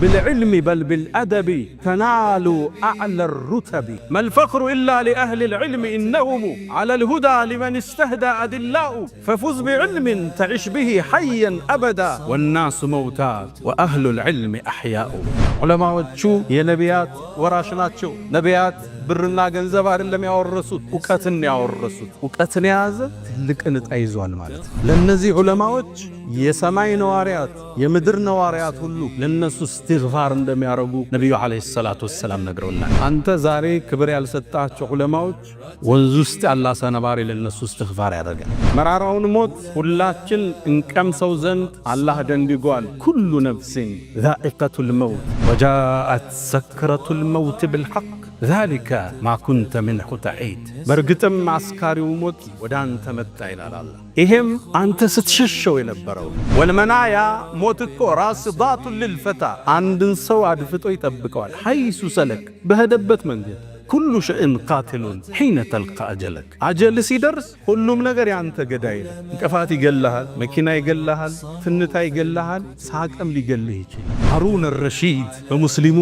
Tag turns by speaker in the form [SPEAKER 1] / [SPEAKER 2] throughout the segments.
[SPEAKER 1] بالعلم بل بالأدب تنالوا أعلى الرتب ما الفخر إلا لأهل العلم إنهم على الهدى لمن استهدى أدلاء ففز بعلم تعش به حيا أبدا والناس موتى وأهل العلم أحياء علماء وشو يا نبيات وراشنات شو نبيات برنا ገንዘብ አይደለም ያወረሱት ዕውቀትን ያወረሱት ዕውቀትን ያዘ ትልቅነት አይዟል ማለት ለነዚህ ዑለማዎች የሰማይ ነዋሪያት የምድር ነዋሪያት ሁሉ ለነሱ እስትግፋር እንደሚያረጉ ነብዩ አለይሂ ሰላቱ ወሰለም ነግረውናል አንተ ዛሬ ክብር ያልሰጣቸው ዑለማዎች ወንዝ ውስጥ ያላ ሰነባሪ ለነሱ እስትግፋር ያደርጋል መራራውን ሞት ሁላችን እንቀምሰው ዘንድ አላህ ደንግጓል ኩሉ ነፍሲን ዛኢቀቱል መውት ወጃአት ሰክረቱል መውት بالحق ذلك ما كنت منه تعيد برغتم عسكريው ሞት ወደ አንተ መጣ ይላል አላህ ይሄም አንተ ስትሸሸው የነበረው ወልመናያ ሞት እኮ ራስዳቱ للفتى አንድን ሰው አድፍጦ ይጠብቀዋል ሐይሱ ሰለክ በሄደበት መንገድ كل شيء قاتل حين تلقى أجلك أجل سيدرس كلهم ነገር ያንተ ገዳይ ነው እንቅፋት ይገላል መኪና ይገላል ፍንታ ይገላል ሳቅም ሊገልህ ይችላል ሃሩን الرشيد በሙስሊሙ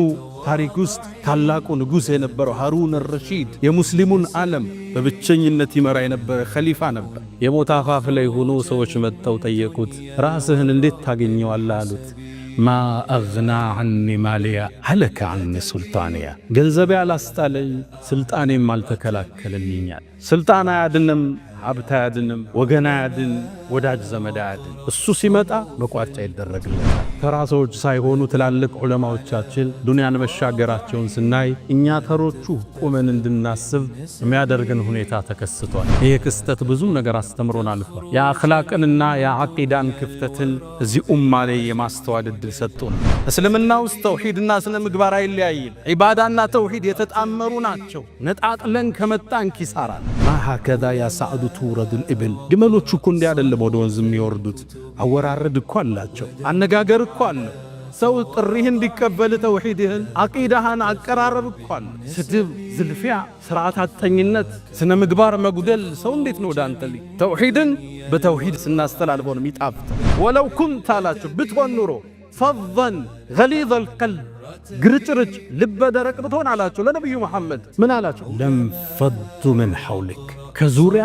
[SPEAKER 1] ታሪክ ውስጥ ታላቁ ንጉስ የነበረው ሃሩን الرشيد የሙስሊሙን ዓለም በብቸኝነት ይመራ የነበረ ኸሊፋ ነበር የሞት አፋፍ ላይ ሆኖ ሰዎች መጥተው ጠየቁት ራስህን እንዴት ታገኘዋለህ አሉት ما أغنى عني ماليا هلك عني سلطانيا ገንዘብ ያላስጣለኝ ስልጣኔ ማልተከላከለልኛል ስልጣን አያድንም ሀብት አያድንም ወገን አያድን ወዳጅ ዘመድ አያድን እሱ ሲመጣ መቋጫ ይደረግለታል ተራሶች ሳይሆኑ ትላልቅ ዑለማዎቻችን ዱንያን መሻገራቸውን ስናይ እኛ ተሮቹ ቆመን እንድናስብ የሚያደርገን ሁኔታ ተከስቷል ይሄ ክስተት ብዙ ነገር አስተምሮን አልፏል የአኽላቅንና የዓቂዳን ክፍተትን እዚህ ኡማ ላይ የማስተዋል እድል ሰጥቶን እስልምና ውስጥ ተውሂድና ስነ ምግባር አይለያይም ዒባዳና ተውሂድ የተጣመሩ ናቸው ነጣጥለን ከመጣን ኪሳራ هكذا يا سعد تورد الإبل ግመሎቹ እኮ እንዲህ አይደለም ወደ ወንዝ የሚወርዱት አወራረድ እኮ አላቸው አነጋገር እኮ አለ ሰው ጥሪህን እንዲቀበል ተውሂድህን አቂዳህን አቀራረብ እኮ አለ ስድብ ዝልፊያ ስርዓት አጥተኝነት ስነ ምግባር መጉደል ሰው እንዴት ነው ዳንተ ላይ ተውሂድን በተውሂድ ስናስተላልፈው ነው የሚጣፍጥ ወለው ኩንተ አላቸው ብትሆን ኑሮ ፈضን غليظ القلب ግርጭርጭ ልበ ደረቅ ብትሆን አላቸው ለነብዩ መሐመድ ምን አላቸው ለምፈዱ من حولك ከዙሪያ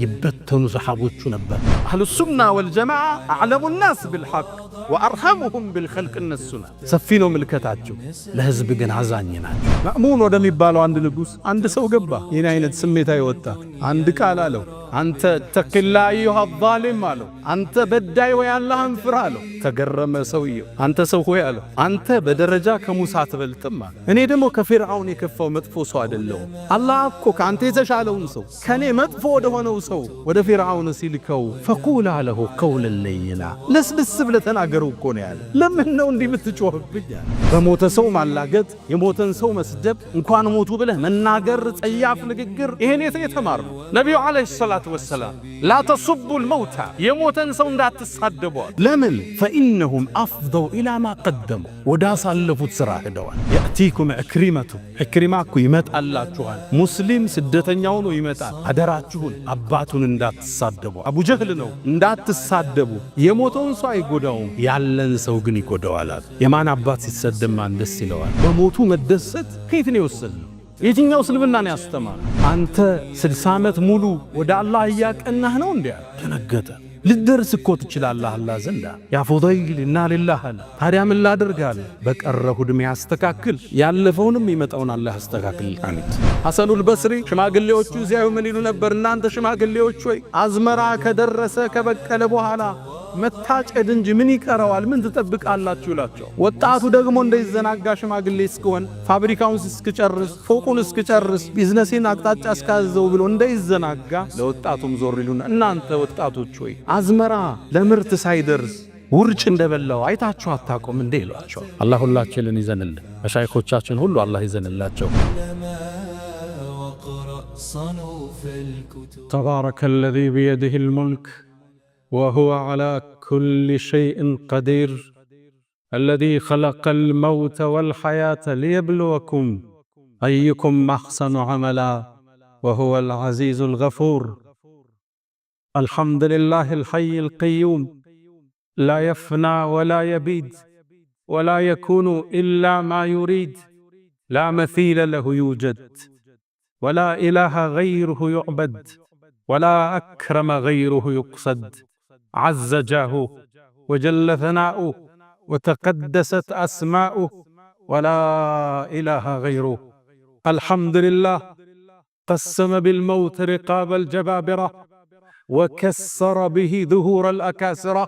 [SPEAKER 1] ይበተኑ ሰሃቦቹ ነበር አህሉ ሱና ወልጀማዓ አዕለሙ الناس بالحق وارحمهم بالخلق النسنا ሰፊነው ምልከታቸው ለህዝብ ግን አዛኝ ናቸው ማእሙን ወደሚባለው አንድ ንጉስ አንድ ሰው ገባ የኔ አይነት ስሜታ ይወጣ አንድ ቃል አለው አንተ ተቅላ አዩሃ الظالم አለው አንተ በዳይ ወይ አላህን ፍራ አለው ተገረመ ሰውየው አንተ ሰው ሆይ አለው አንተ በደረጃ ከሙሳ ተበልጥም እኔ ደግሞ ከፍርዓውን የከፋው መጥፎ ሰው አይደለሁም አላህ እኮ ካንተ የተሻለውን ሰው ከኔ መጥፎ ወደ ሆነው ሰው ወደ ፍርዓውን ሲልከው فقول له قولا لينا ለስብስ ብለህ ተናገረው እኮ ነው ያለ ለምን ነው እንዲህ የምትጮህብኝ በሞተ ሰው ማላገጥ የሞተን ሰው መስደብ እንኳን ሞቱ ብለህ መናገር ጸያፍ ንግግር ይሄን የተማርነው ነብዩ አለይሂ ሰላቱ ወሰለም لا تصبوا الموتى يموتن ሰው እንዳትሳደቡ ለምን فانهم افضوا الى ما قدموا ወዳሳለፉት ስራ ሄደዋል ياتيكم اكرمه ይመጣላችኋል ሙስሊም ስደተኛው ነው ይመጣል አደራችሁን አባቱን እንዳትሳደቡ አቡ ጀህል ነው እንዳትሳደቡ የሞተውን ሰው አይጎዳውም ያለን ሰው ግን ይጎዳዋል የማን አባት ሲሰደብ ማን ደስ ይለዋል በሞቱ መደሰት ከየት ነው የወሰደው የትኛው እስልምና ነው ያስተማረው አንተ 60 ዓመት ሙሉ ወደ አላህ ያቀናህ ነው እንዴ ተነገተ ልደርስ እኮ ትችላለህ አላህ ዘንዳ ያ ፉዳይል እና ሊላህ ታዲያ ምን ላደርጋለ በቀረሁ እድሜ ያስተካክል ያለፈውንም ይመጣውን አላህ ያስተካክል አሚት ሐሰኑል በስሪ ሽማግሌዎቹ እዚያው ምን ይሉ ነበር እናንተ ሽማግሌዎች ሆይ አዝመራ ከደረሰ ከበቀለ በኋላ መታጨድ እንጂ ምን ይቀራዋል ምን ትጠብቃላችሁ ይላቸው ወጣቱ ደግሞ እንደይዘናጋ ሽማግሌ እስከሆነ ፋብሪካውን እስከጨርስ ፎቁን እስከጨርስ ቢዝነስን አቅጣጫ እስካዘው ብሎ እንደይዘናጋ ለወጣቱም ዞር ይሉና እናንተ ወጣቶች ሆይ አዝመራ ለምርት ሳይደርስ ውርጭ እንደበላው አይታችሁ አታቆም እንዴ ይሏቸው አላህ ሁላችንን ይዘንልን መሻይኾቻችን ሁሉ አላህ ይዘንላቸው تبارك الذي بيده الملك وهو على كل شيء قدير الذي خلق الموت والحياة ليبلوكم أيكم أحسن عملا وهو العزيز الغفور الحمد لله الحي القيوم لا يفنى ولا يبيد ولا يكون إلا ما يريد، لا مثيل له يوجد، ولا إله غيره يعبد، ولا أكرم غيره يقصد، عز جاهه وجل ثناؤه وتقدست أسماؤه، ولا إله غيره. الحمد لله قسم بالموت رقاب الجبابرة، وكسر به ظهور الأكاسرة،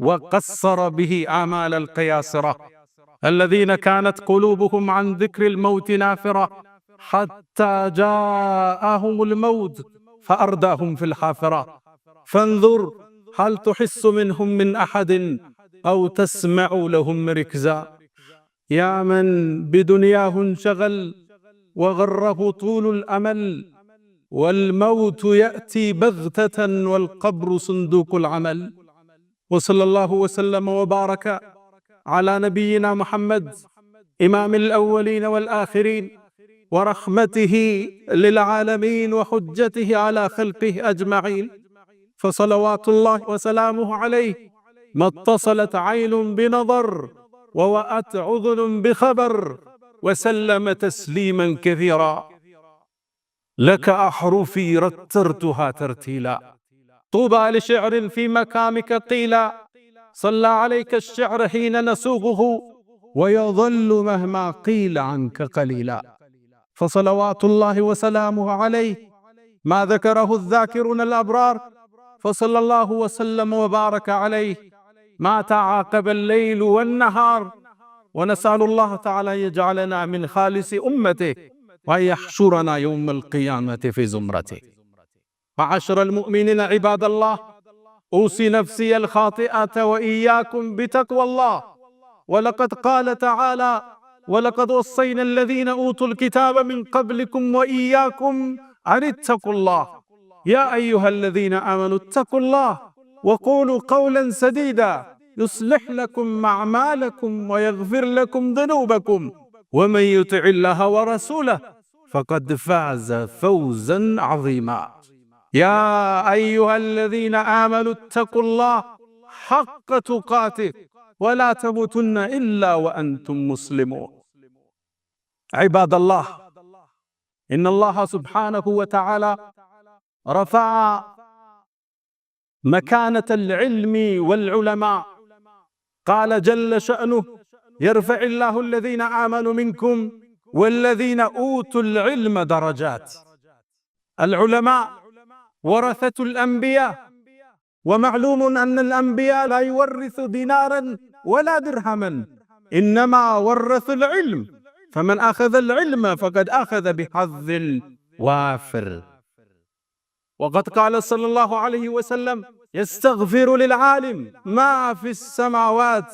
[SPEAKER 1] وقصر به آمال القياسرة، الذين كانت قلوبهم عن ذكر الموت نافرة، حتى جاءهم الموت فأرداهم في الحافرة. فانظر هل تحس منهم من أحد أو تسمع لهم ركزا. يا من بدنياه انشغل وغره طول الأمل، والموت يأتي بغتة والقبر صندوق العمل. وصلى الله وسلم وبارك على نبينا محمد إمام الأولين والآخرين، ورحمته للعالمين وحجته على خلقه أجمعين، فصلوات الله وسلامه عليه ما اتصلت عين بنظر ووأت أذن بخبر، وسلم تسليما كثيرا. لك أحرفي رترتها ترتيلا، طوبى لشعر في مكامك قيلا، صلى عليك الشعر حين نسوغه، ويظل مهما قيل عنك قليلا. فصلوات الله وسلامه عليه ما ذكره الذاكرون الأبرار، فصلى الله وسلم وبارك عليه ما تعاقب الليل والنهار. ونسأل الله تعالى يجعلنا من خالص أمته، وأن يحشرنا يوم القيامة في زمرته. معاشر المؤمنين عباد الله، أوصي نفسي الخاطئة وإياكم بتقوى الله. ولقد قال تعالى: ولقد وصينا الذين أوتوا الكتاب من قبلكم وإياكم أن اتقوا الله. يا أيها الذين آمنوا اتقوا الله وقولوا قولا سديدا يصلح لكم أعمالكم ويغفر لكم ذنوبكم، ومن يطع الله ورسوله فقد فاز فوزا عظيما. يا أيها الذين آمنوا اتقوا الله حق تقاته ولا تموتن إلا وأنتم مسلمون. عباد الله، إن الله سبحانه وتعالى رفع مكانة العلم والعلماء. قال جل شأنه: يرفع الله الذين آمنوا منكم والذين أوتوا العلم درجات. العلماء ورثة الأنبياء، ومعلوم أن الأنبياء لا يورث دينارا ولا درهما، إنما ورث العلم، فمن أخذ العلم فقد أخذ بحظ وافر. وقد قال صلى الله عليه وسلم: يستغفر للعالم ما في السماوات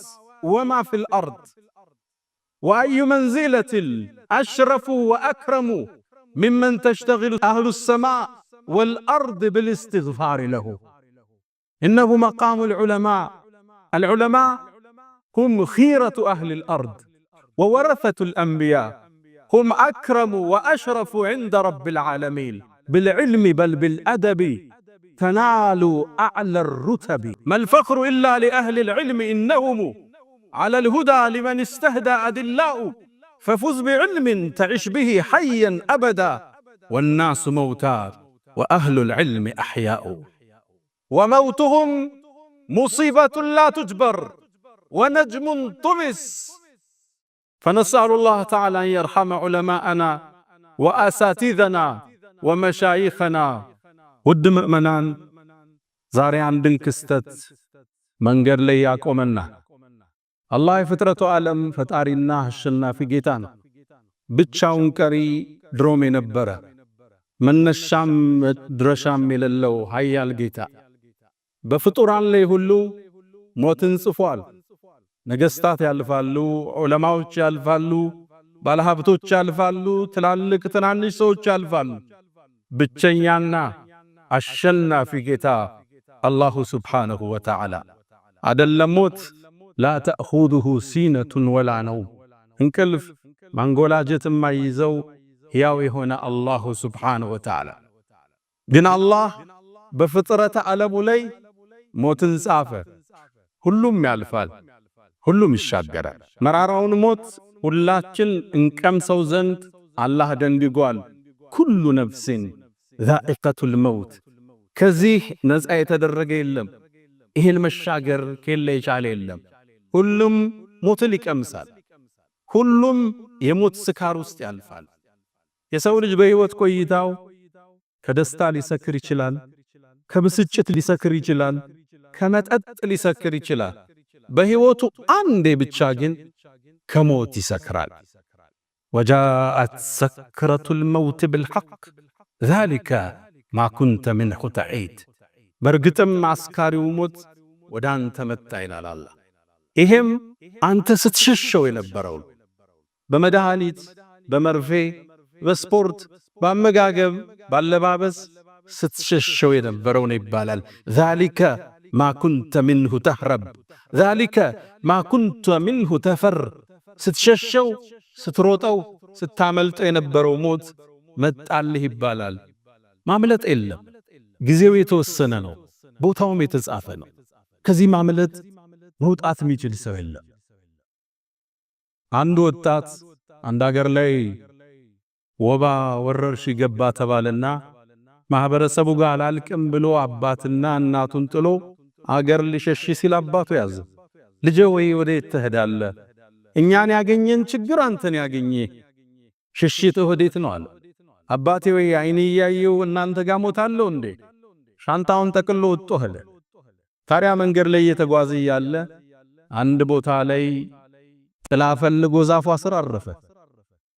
[SPEAKER 1] وما في الأرض. وأي منزلة أشرف وأكرم ممن تشتغل أهل السماء والأرض بالاستغفار له. إنه مقام العلماء. العلماء هم خيرة أهل الأرض وورثة الأنبياء، هم أكرم وأشرف عند رب العالمين. بالعلم بل بالأدب تنالوا أعلى الرتب. ما الفخر إلا لأهل العلم إنهم على الهدى لمن استهدى أدلاء. ففز بعلم تعش به حيا أبدا، والناس موتى وأهل العلم أحياء. وموتهم مصيبة لا تجبر ونجم طمس. فنسأل الله تعالى أن يرحم علماءنا وأساتذنا ومشايخنا. ውድ ምእመናን፣ ዛሬ አንድን ክስተት መንገድ ላይ ያቆመና አላህ የፍጥረቱ ዓለም ፈጣሪና አሸናፊ ጌታ ነው። ብቻውን ቀሪ ድሮም የነበረ መነሻም መድረሻም የሌለው ኃያል ጌታ በፍጡራን ላይ ሁሉ ሞትን ጽፏል። ነገስታት ያልፋሉ፣ ዑለማዎች ያልፋሉ፣ ባለሀብቶች ያልፋሉ፣ ትላልቅ ትናንሽ ሰዎች ያልፋሉ። ብቸኛና አሸናፊ ጌታ አላሁ ስብሓነሁ ወተዓላ አደለም ሞት ላ ተእኹዙሁ ሲነቱን ወላ ነውም፣ እንቅልፍ ማንጎላጀት የማይይዘው ሕያው የሆነ አላሁ ስብሓነሁ ወተዓላ። ግን አላህ በፍጥረተ ዓለሙ ላይ ሞትን ጻፈ። ሁሉም ያልፋል፣ ሁሉም ይሻገራል። መራራውን ሞት ሁላችን እንቀምሰው ዘንድ አላህ ደንግጓል። ኩሉ ነፍሲን ዛኢቀቱል መውት። ከዚህ ነፃ የተደረገ የለም። ይህን መሻገር ከሌለ የቻለ የለም። ሁሉም ሞትን ይቀምሳል። ሁሉም የሞት ስካር ውስጥ ያልፋል። የሰው ልጅ በሕይወት ቆይታው ከደስታ ሊሰክር ይችላል፣ ከብስጭት ሊሰክር ይችላል፣ ከመጠጥ ሊሰክር ይችላል። በሕይወቱ አንዴ ብቻ ግን ከሞት ይሰክራል። ወጃአት ሰክረቱል መውት ብልሐቅ ዛሊከ ማ ኩንተ ምንሁ ተዒድ። በርግጥም አስካሪው ሞት ወደ አንተ መጣ ይላል አላህ። ይሄም አንተ ስትሸሸው የነበረው በመድኃኒት፣ በመርፌ፣ በስፖርት፣ በአመጋገብ፣ ባለባበስ ስትሸሸው የነበረው ነው ይባላል። ዛሊከ ማ ኩንተ ምንሁ ተህረብ ዛሊከ ማ ኩንተ ምንሁ ተፈር። ስትሸሸው፣ ስትሮጠው፣ ስታመልጠው የነበረው ሞት መጣልህ ይባላል። ማምለጥ የለም። ጊዜው የተወሰነ ነው። ቦታውም የተጻፈ ነው። ከዚህ ማምለጥ መውጣት የሚችል ሰው የለም። አንድ ወጣት አንድ አገር ላይ ወባ ወረርሽኝ ገባ ተባለና ማህበረሰቡ ጋር አላልቅም ብሎ አባትና እናቱን ጥሎ አገር ሊሸሽ ሲል አባቱ ያዘ። ልጄ ወይ ወዴት ትሄዳለህ? እኛን ያገኘን ችግር አንተን ያገኘ፣ ሽሽትህ ወዴት ነው አለ። አባቴ ወይ አይኔ ያየው እናንተ ጋር ሞታለሁ እንዴ? ሻንጣውን ጠቅሎ ወጥቶ ሄደ። ታዲያ መንገድ ላይ እየተጓዘ ያለ አንድ ቦታ ላይ ጥላ ፈልጎ ዛፏ ስር አረፈ።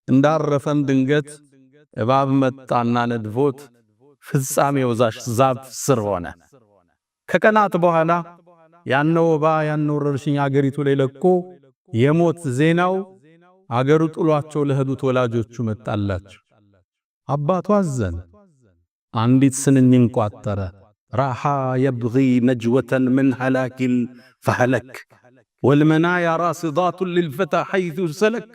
[SPEAKER 1] እንዳረፈም ድንገት እባብ መጣና ነድፎት ፍጻሜው ዛፍ ስር ሆነ። ከቀናት በኋላ ያነው ወባ ያነው ወረርሽኝ አገሪቱ ላይ ለቆ የሞት ዜናው አገሩ ጥሏቸው ለሄዱት ወላጆቹ መጣላቸው። አባቱ አዘነ። አንዲት ስንኝ ቋጠረ። ራሓ የብጊ ነጅወተን ምን ሀላኪል ፈሀለክ ወልመናያ ራስዳቱን ልልፈታ ሐይቱ ሰለክ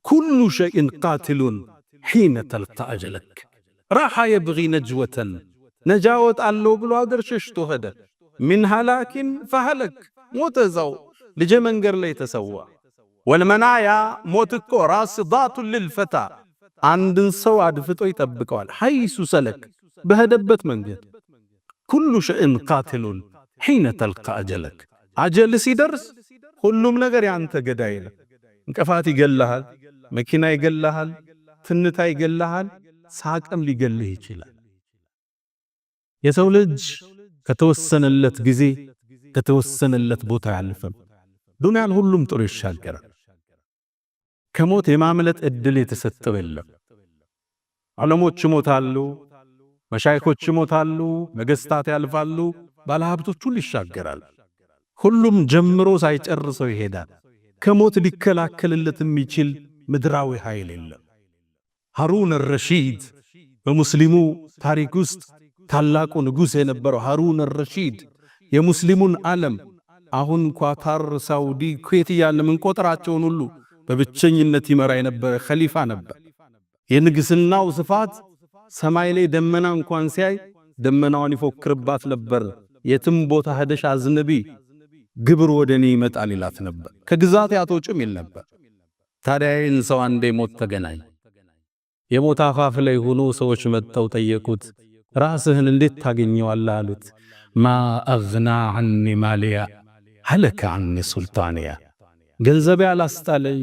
[SPEAKER 1] ኩሉ ሸይን ቃትሉን ሒነ ተልቃ አጀለክ። ራሓ የብጊ ነጅወተን ነጃ ወጣለሁ ብሎ አገር ሸሽቶ ሄደ። ምን ሀላኪን ፈሀለክ ሞተ። እዛው ልጄ መንገድ ላይ ተሰዋ። ወልመናያ ሞት እኮ ራስዳቱን ልልፈታ አንድን ሰው አድፍጦ ይጠብቀዋል። ሐይሱ ሰለክ በሄደበት መንገድ። ኩሉ ሸይን ቃትሉን ሒነ ተልቃ አጀለክ አጀል ሲደርስ ሁሉም ነገር ያንተ ገዳይ ነው። እንቅፋት ይገላሃል፣ መኪና ይገላሃል፣ ትንታ ይገላሃል፣ ሳቅም ሊገልህ ይችላል። የሰው ልጅ ከተወሰነለት ጊዜ ከተወሰነለት ቦታ ያልፈም ዱንያን ሁሉም ጥሩ ይሻገራል። ከሞት የማምለጥ እድል የተሰጠው የለም። ዓለሞች ይሞታሉ፣ መሻይኮች ይሞታሉ፣ ነገስታት ያልፋሉ፣ ባለሀብቶች ሁሉ ይሻገራል። ሁሉም ጀምሮ ሳይጨርሰው ይሄዳል። ከሞት ሊከላከልለት የሚችል ምድራዊ ኃይል የለም። ሃሩን አልረሺድ በሙስሊሙ ታሪክ ውስጥ ታላቁ ንጉሥ የነበረው ሃሩን አልረሺድ የሙስሊሙን ዓለም አሁን ኳታር፣ ሳውዲ፣ ኩዌት እያልን የምንቆጥራቸውን ሁሉ በብቸኝነት ይመራ የነበረ ኸሊፋ ነበር። የንግስናው ስፋት ሰማይ ላይ ደመና እንኳን ሲያይ ደመናውን ይፎክርባት ነበር። የትም ቦታ ሄደሽ አዝንቢ ግብር ወደኔ ይመጣል ይላት ነበር። ከግዛት ያቶጭም ይል ነበር። ታዲያ ይህን ሰው አንዴ ሞት ተገናኝ። የሞት አፋፍ ላይ ሆኖ ሰዎች መጥተው ጠየቁት፣ ራስህን እንዴት ታገኘዋለህ አሉት። ማ አግና ዐኒ ማሊያ ሀለከ ዐኒ ሱልጣንያ። ገንዘቤ አላስጣለኝ፣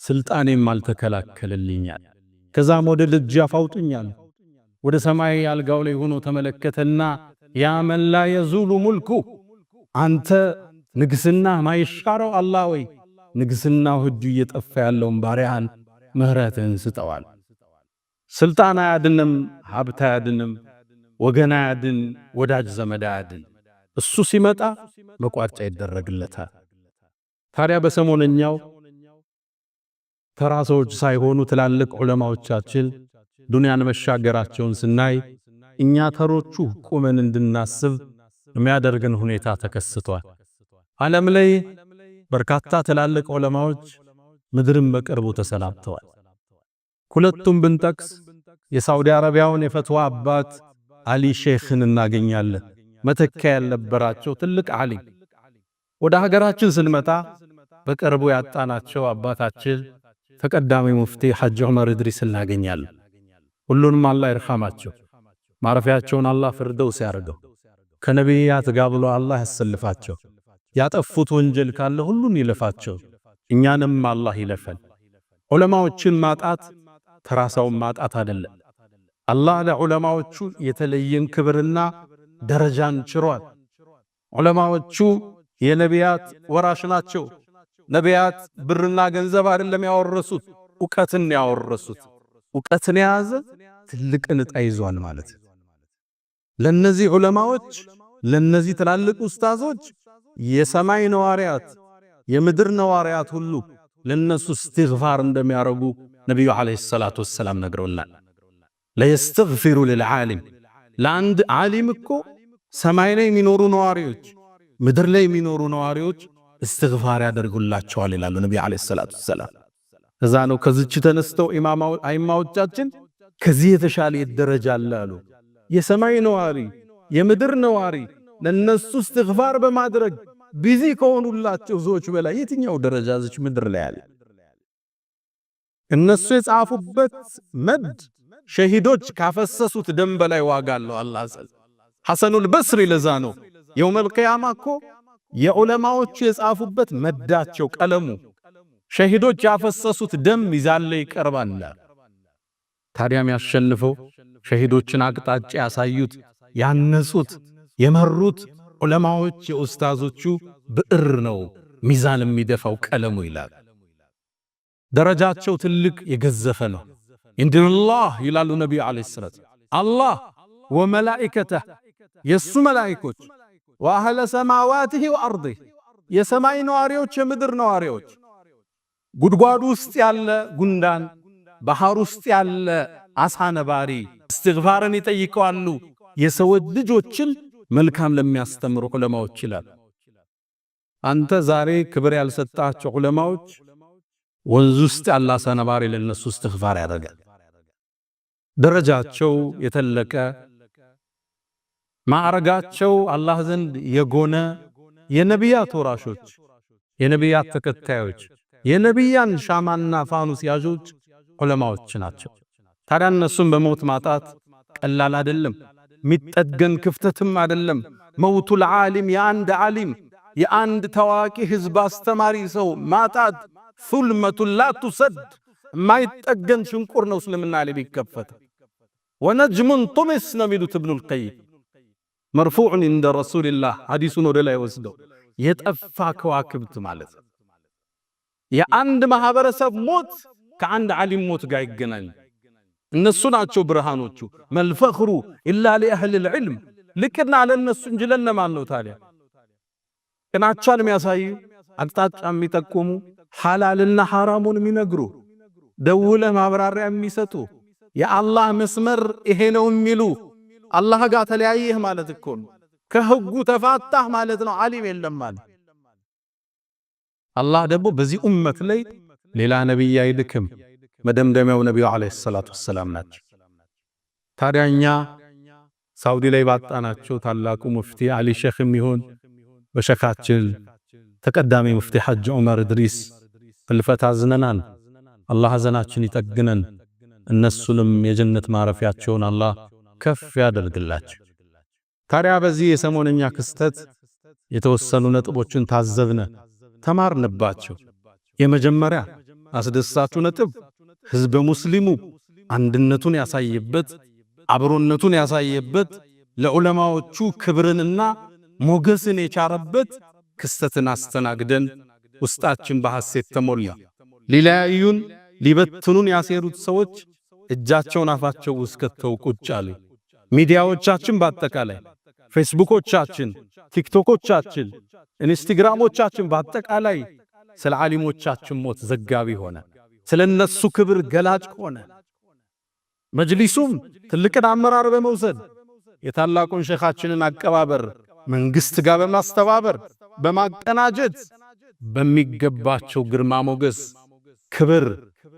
[SPEAKER 1] ስልጣኔም አልተከላከለልኛል። ከዛም ወደ ደጃፍ አውጡኛል። ወደ ሰማይ አልጋው ላይ ሆኖ ተመለከተና ያ መን ላ የዙሉ ሙልኩ፣ አንተ ንግስና ማይሻረው አላህ ወይ ንግስናው ህጁ እየጠፋ ያለውን ባሪያህን ምህረትህን ስጠዋል። ስልጣን አያድንም፣ ሀብት አያድንም፣ ወገን አያድን፣ ወዳጅ ዘመድ አያድን። እሱ ሲመጣ መቋጫ ይደረግለታል። ታዲያ በሰሞነኛው ተራ ሰዎች ሳይሆኑ ትላልቅ ዑለማዎቻችን ዱንያን መሻገራቸውን ስናይ እኛ ተሮቹ ቁመን እንድናስብ የሚያደርገን ሁኔታ ተከስቷል። ዓለም ላይ በርካታ ትላልቅ ዑለማዎች ምድርን በቅርቡ ተሰናብተዋል። ሁለቱም ብንጠቅስ የሳውዲ አረቢያውን የፈትዋ አባት አሊ ሼኽን እናገኛለን። መተኪያ ያልነበራቸው ትልቅ ዓሊም። ወደ ሀገራችን ስንመጣ በቅርቡ ያጣናቸው አባታችን ተቀዳሚ ሙፍቲ ሐጅ ዑመር ኢድሪስ እናገኛለን። ሁሉንም አላህ ይርሐማቸው። ማረፊያቸውን አላህ ፍርደውስ ያርገው። ከነቢያት ጋር ብሎ አላህ ያሰልፋቸው። ያጠፉት ወንጀል ካለ ሁሉን ይለፋቸው። እኛንም አላህ ይለፈን። ዑለማዎችን ማጣት ተራሳውን ማጣት አይደለም። አላህ ለዑለማዎቹ የተለየን ክብርና ደረጃን ችሯል። ዑለማዎቹ የነቢያት ወራሽ ናቸው። ነቢያት ብርና ገንዘብ አይደለም ያወረሱት፣ ዕውቀትን ያወረሱት። ዕውቀትን የያዘ ትልቅን ዕጣ ይዟል ማለት። ለነዚህ ዑለማዎች ለነዚህ ትላልቅ ኡስታዞች የሰማይ ነዋሪያት የምድር ነዋሪያት ሁሉ ለነሱ እስትግፋር እንደሚያረጉ ነብዩ አለይሂ ሰላቱ ወሰላም ነግረውናል። ለይስተግፊሩ ለልዓሊም ለአንድ ዓሊም እኮ ሰማይ ላይ የሚኖሩ ነዋሪዎች ምድር ላይ የሚኖሩ ነዋሪዎች እስትግፋር ያደርጉላቸዋል ይላሉ ነብዩ አለይሂ ሰላቱ ወሰላም። እዛ ነው ከዚች ተነስተው አይማዎቻችን ከዚህ የተሻለ ደረጃ አለ። የሰማይ ነዋሪ የምድር ነዋሪ ለነሱ እስትግፋር በማድረግ ቢዚ ከሆኑላቸው ሰዎች በላይ የትኛው ደረጃ እዚች ምድር ላይ አለ? እነሱ የጻፉበት መድ ሸሂዶች ካፈሰሱት ደም በላይ ዋጋ አለው። አላህ ሐሰኑል በስሪ ለዛ ነው የውመል ቂያማ እኮ የዑለማዎቹ የጻፉበት መዳቸው ቀለሙ ሸሂዶች ያፈሰሱት ደም ሚዛን ላይ ይቀርባል። ታዲያም ያሸንፈው ሸሂዶችን አቅጣጫ ያሳዩት ያነጹት የመሩት ዑለማዎች የኡስታዞቹ ብዕር ነው ሚዛን የሚደፋው ቀለሙ ይላል። ደረጃቸው ትልቅ የገዘፈ ነው። ኢንዲላህ ይላሉ ነብዩ አለይሂ ሰላቱ አላህ ወመላኢከተህ የሱ መላእክቶች ወአህለ ሰማዋቲሂ ወአርዲሂ የሰማይ ነዋሪዎች የምድር ነዋሪዎች ጉድጓዱ ውስጥ ያለ ጉንዳን ባህር ውስጥ ያለ አሳ ነባሪ እስትግፋርን ይጠይቃሉ የሰው ልጆችን መልካም ለሚያስተምሩ ዑለማዎች ይላል። አንተ ዛሬ ክብር ያልሰጣቸው ዑለማዎች ወንዝ ውስጥ ያለ አሳ ነባሪ ለነሱ እስትግፋር ያደርጋል። ደረጃቸው የተለቀ ማዕረጋቸው አላህ ዘንድ የጎነ የነቢያት ወራሾች የነቢያት ተከታዮች የነቢያን ሻማና ፋኑስ ያዦች ዑለማዎች ናቸው። ታዲያ እነሱን በሞት ማጣት ቀላል አይደለም፣ ሚጠገን ክፍተትም አይደለም። መውቱል ዓሊም የአንድ ዓሊም የአንድ ታዋቂ ህዝብ አስተማሪ ሰው ማጣት ሱልመቱን ላ ቱሰድ ማይጠገን ሽንቁር ነው። እስልምና ላይ ቢከፈት ወነጅሙን ጡሚስ ነው የሚሉት ኢብኑል ቀይም መርፉዕን እንደ ረሱልላህ ሐዲሱን ወደ ላይ ወስደው የጠፋ ከዋክብት ማለት የአንድ ማህበረሰብ ሞት ከአንድ ዓሊም ሞት ጋር ይገናኝ። እነሱ ናቸው ብርሃኖቹ። መልፈኽሩ ኢላ ሊአህሊል ዒልም ልቅና ለነሱ እንጂ ለነማን ነው ታዲያ? ቅናቻን የሚያሳዩ አቅጣጫ የሚጠቁሙ ሐላልና ሐራሙን የሚነግሩ ደውለ ማብራሪያ የሚሰጡ የአላህ መስመር ይሄ ነው የሚሉ አላህ ጋር ተለያየህ ማለት እኮ ነው። ከህጉ ተፋታህ ማለት ነው። ዓሊም የለም ማለት አላህ ደግሞ በዚህ ኡመት ላይ ሌላ ነብይ አይልክም። መደምደሚያው ነብዩ አለይሂ ሰላቱ ወሰላም ናቸው። ታዲያኛ ሳውዲ ላይ ባጣናቸው ታላቁ ሙፍቲ አሊ ሼኽም ይሁን በሸኻችን ተቀዳሚ ሙፍቲ ሐጅ ዑመር ኢድሪስ ፍልፈት አዝነናል። አላህ ሐዘናችን ይጠግነን። እነሱንም የጀነት ማረፊያቸውን አላህ ከፍ ያደርግላቸው። ታዲያ በዚህ የሰሞነኛ ክስተት የተወሰኑ ነጥቦችን ታዘብነ፣ ተማርንባቸው። የመጀመሪያ አስደሳቹ ነጥብ ህዝበ ሙስሊሙ አንድነቱን ያሳየበት አብሮነቱን ያሳየበት ለዑለማዎቹ ክብርንና ሞገስን የቻረበት ክስተትን አስተናግደን ውስጣችን በሐሴት ተሞላ። ሊለያዩን ሊበትኑን ያሴሩት ሰዎች እጃቸውን አፋቸው ውስጥ ከተው ቁጭ አሉ። ሚዲያዎቻችን በአጠቃላይ ፌስቡኮቻችን፣ ቲክቶኮቻችን፣ ኢንስታግራሞቻችን በአጠቃላይ ስለ ዓሊሞቻችን ሞት ዘጋቢ ሆነ። ስለነሱ ክብር ገላጭ ሆነ። መጅሊሱም ትልቅን አመራር በመውሰድ የታላቁን ሼኻችንን አቀባበር መንግስት ጋር በማስተባበር በማቀናጀት በሚገባቸው ግርማ ሞገስ ክብር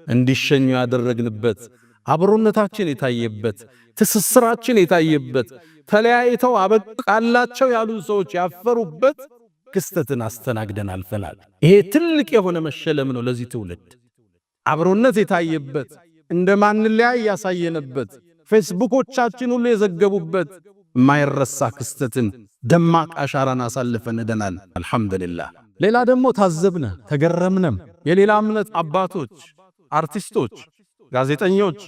[SPEAKER 1] እንዲሸኙ ያደረግንበት አብሮነታችን የታየበት ትስስራችን የታየበት ተለያይተው አበቃላቸው ያሉ ሰዎች ያፈሩበት ክስተትን አስተናግደን አልፈናል። ይሄ ትልቅ የሆነ መሸለም ነው ለዚህ ትውልድ። አብሮነት የታየበት እንደማንለያይ ያሳየነበት ፌስቡኮቻችን ሁሉ የዘገቡበት የማይረሳ ክስተትን ደማቅ አሻራን አሳልፈን ሄደናል። አልሐምዱሊላህ። ሌላ ደግሞ ታዘብነ ተገረምነም። የሌላ እምነት አባቶች፣ አርቲስቶች፣ ጋዜጠኞች፣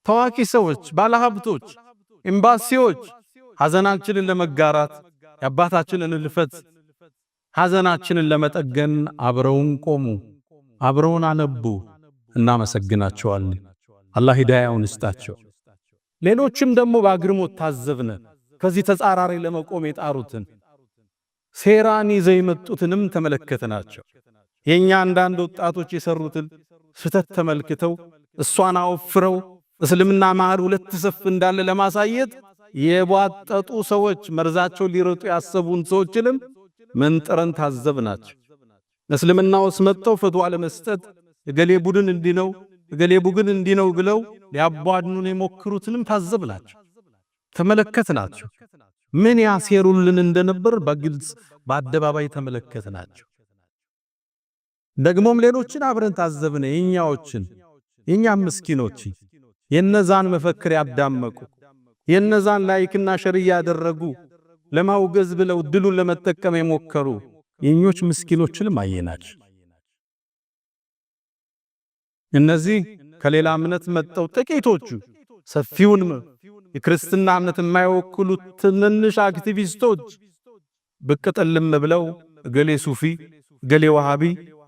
[SPEAKER 1] ታዋቂ ሰዎች፣ ባለሀብቶች፣ ኤምባሲዎች ሐዘናችንን ለመጋራት የአባታችንን ህልፈት ሐዘናችንን ለመጠገን አብረውን ቆሙ፣ አብረውን አነቡ። እናመሰግናቸዋለን። አላህ ሂዳያውን ይስጣቸው። ሌሎችም ደግሞ በአግርሞት ታዘብነ ከዚህ ተጻራሪ ለመቆም የጣሩትን ሴራን ይዘው የመጡትንም ተመለከትናቸው። የኛ አንዳንድ ወጣቶች የሰሩትን ስህተት ተመልክተው እሷን አወፍረው እስልምና መሃል ሁለት ሰፍ እንዳለ ለማሳየት የቧጠጡ ሰዎች መርዛቸው ሊረጡ ያሰቡን ሰዎችንም መንጥረን ታዘብናቸው። እስልምና ውስጥ መጥተው ፈትዋ ለመስጠት እገሌ ቡድን እንዲህ ነው እገሌ ቡድን እንዲህ ነው ብለው ሊያቧድኑን የሞክሩትንም ታዘብናቸው፣ ተመለከትናቸው። ምን ያሴሩልን እንደነበር በግልጽ በአደባባይ ተመለከትናቸው። ደግሞም ሌሎችን አብረን ታዘብነ። የኛም ምስኪኖች የነዛን መፈክር ያዳመቁ የነዛን ላይክና ሸር ያደረጉ ለማውገዝ ብለው ድሉን ለመጠቀም የሞከሩ የኞች ምስኪኖችንም አየናቸው። እነዚህ ከሌላ እምነት መጥተው ጥቂቶቹ ሰፊውን የክርስትና እምነት የማይወክሉት ትንንሽ አክቲቪስቶች ብቅ ጥልም ብለው ገሌ ሱፊ ገሌ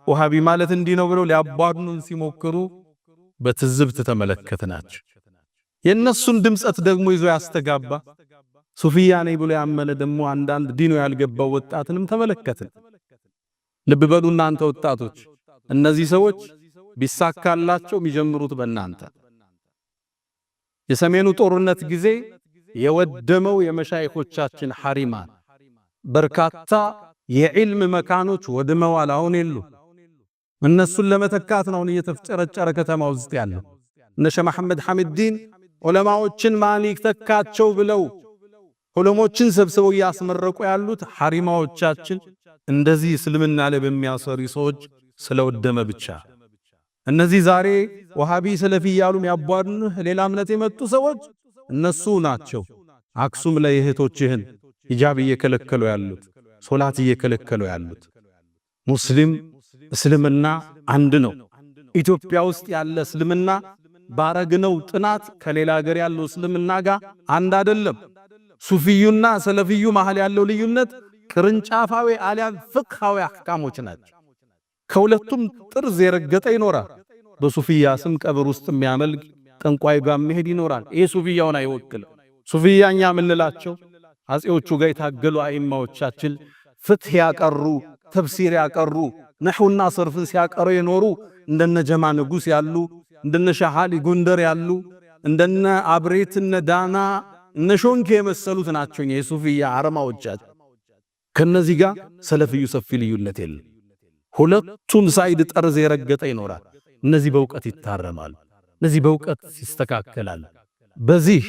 [SPEAKER 1] ወሃቢ ማለት እንዲህ ነው ብለው ሊያባዱን ሲሞክሩ በትዝብት ተመለከትናቸው። የነሱን ድምጸት ደግሞ ይዞ ያስተጋባ ሱፊያ ነኝ ብሎ ያመነ ደግሞ አንዳንድ ዲኑ ያልገባው ወጣትንም ተመለከትን። ልብ በሉ እናንተ ወጣቶች፣ እነዚህ ሰዎች ቢሳካላቸው የሚጀምሩት በእናንተ። የሰሜኑ ጦርነት ጊዜ የወደመው የመሻይኾቻችን ሐሪማን በርካታ የዕልም መካኖች ወድመዋል። አሁን የሉ። እነሱን ለመተካት ነው እየተፍጨረጨረ ከተማ ውስጥ ያለው። እነ ሸህ መሐመድ ሐሚድዲን ዑለማዎችን ማን ይተካቸው ብለው ዑለሞችን ሰብስበው ያስመረቁ ያሉት ሐሪማዎቻችን እንደዚህ እስልምና ላይ በሚያሰሩ ሰዎች ስለወደመ ብቻ። እነዚህ ዛሬ ወሃቢ ሰለፊ ያሉ ያቧድኑ ሌላ እምነት የመጡ ሰዎች እነሱ ናቸው። አክሱም ላይ እህቶችህን ሂጃብ እየከለከሉ ያሉት፣ ሶላት እየከለከሉ ያሉት። ሙስሊም እስልምና አንድ ነው። ኢትዮጵያ ውስጥ ያለ እስልምና ባረግነው ጥናት ከሌላ ሀገር ያለው እስልምና ጋር አንድ አይደለም። ሱፊዩና ሰለፊዩ መሃል ያለው ልዩነት ቅርንጫፋዊ አሊያም ፍቅሃዊ አህካሞች ናቸው። ከሁለቱም ጥርዝ የረገጠ ይኖራል። በሱፊያ ስም ቀብር ውስጥ የሚያመልክ ጠንቋይ ጋር መሄድ ይኖራል። ይሄ ሱፊያውን አይወክልም። ሱፊያኛ የምንላቸው አጼዎቹ ጋር የታገሉ አይማዎቻችን ፍትህ ያቀሩ፣ ተፍሲር ያቀሩ፣ ነህውና ሰርፍን ሲያቀሩ የኖሩ እንደነ ጀማ ንጉስ ያሉ እንደነ ሻሃሊ ጎንደር ያሉ እንደነ አብሬትነ ዳና እነ ሾንኬ የመሰሉት ናቸው የሱፊያ አረማዎቻችን። ከነዚህ ጋር ሰለፊዩ ሰፊ ልዩነት የለም። ሁለቱም ሳይድ ጠርዝ የረገጠ ይኖራል። እነዚህ በእውቀት ይታረማሉ፣ እነዚህ በእውቀት ይስተካከላል። በዚህ